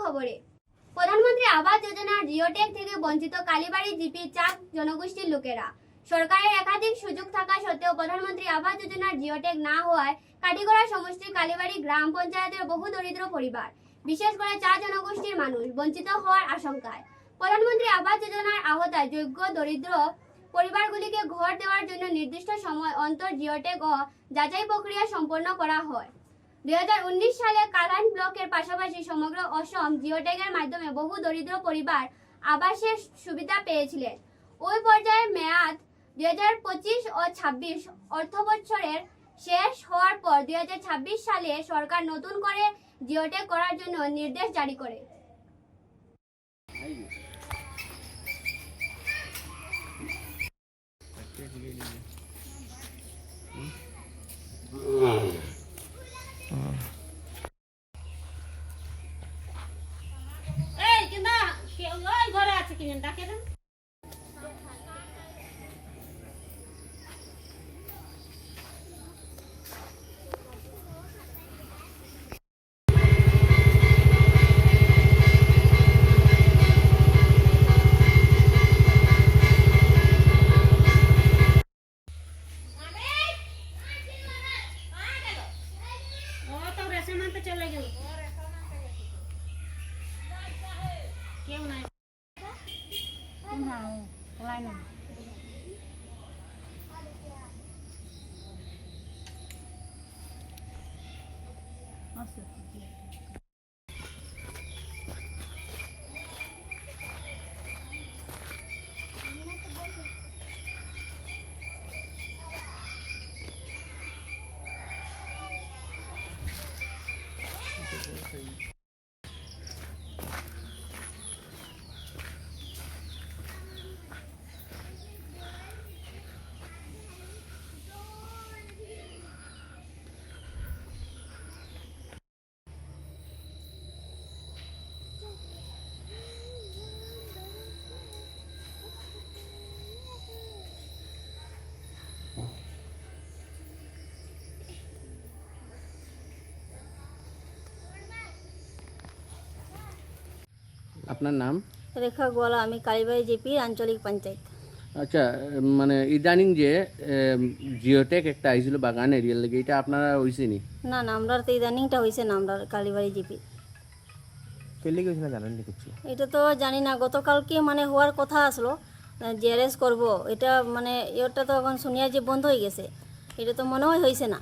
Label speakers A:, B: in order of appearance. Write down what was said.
A: খবরে প্রধানমন্ত্রী আবাস যোজনার জিওটেক থেকে বঞ্চিত কালীবাড়ি জিপি চাক জনগোষ্ঠীর লোকেরা। সরকারের একাধিক সুযোগ থাকা সত্ত্বেও প্রধানমন্ত্রী আবাস যোজনার জিওটেক না হওয়ায় কাটিগড়া সমষ্টির কালীবাড়ি গ্রাম পঞ্চায়েতের বহু দরিদ্র পরিবার, বিশেষ করে চা জনগোষ্ঠীর মানুষ বঞ্চিত হওয়ার আশঙ্কায়। প্রধানমন্ত্রী আবাস যোজনার আওতায় যোগ্য দরিদ্র পরিবারগুলিকে ঘর দেওয়ার জন্য নির্দিষ্ট সময় অন্তর জিওটেক ও যাচাই প্রক্রিয়া সম্পন্ন করা হয়। 2019 সালে কালাইন ব্লকের পাশাপাশি সমগ্র অসম জিওটেকের মাধ্যমে বহু দরিদ্র পরিবার আবাসের সুবিধা পেয়েছিলেন। ওই পর্যায়ে মেয়াদ 2025 ও 26 অর্থবছরের শেষ হওয়ার পর 2026 সালে সরকার নতুন করে জিওটেক করার জন্য নির্দেশ জারি করে।
B: ঘরে আছে কিনা ডাকে দেন। চলে গেল কেউ নাই
C: আপনার নাম?
D: রেখা গোয়ালা, আমি কালীবাড়ি জিপি আঞ্চলিক পঞ্চায়েত।
C: আচ্ছা, মানে ইদানিং যে জিওটেক একটা আইছিল বাগান এরিয়ার লাগে, এটা আপনারা হইছে নি?
D: না না, আমরা তো ইদানিংটা হয়েছে না, আমরা কালীবাড়ি জিপি।
C: কেলে গেছিল জানেন না কিছু?
D: এটা তো জানি না, গতকালকে মানে হওয়ার কথা আসলো, জিআরএস করব, এটা মানে এটা তো এখন শুনিয়া যে বন্ধ হয়ে গেছে, এটা তো মনে হয় হয়েছে না।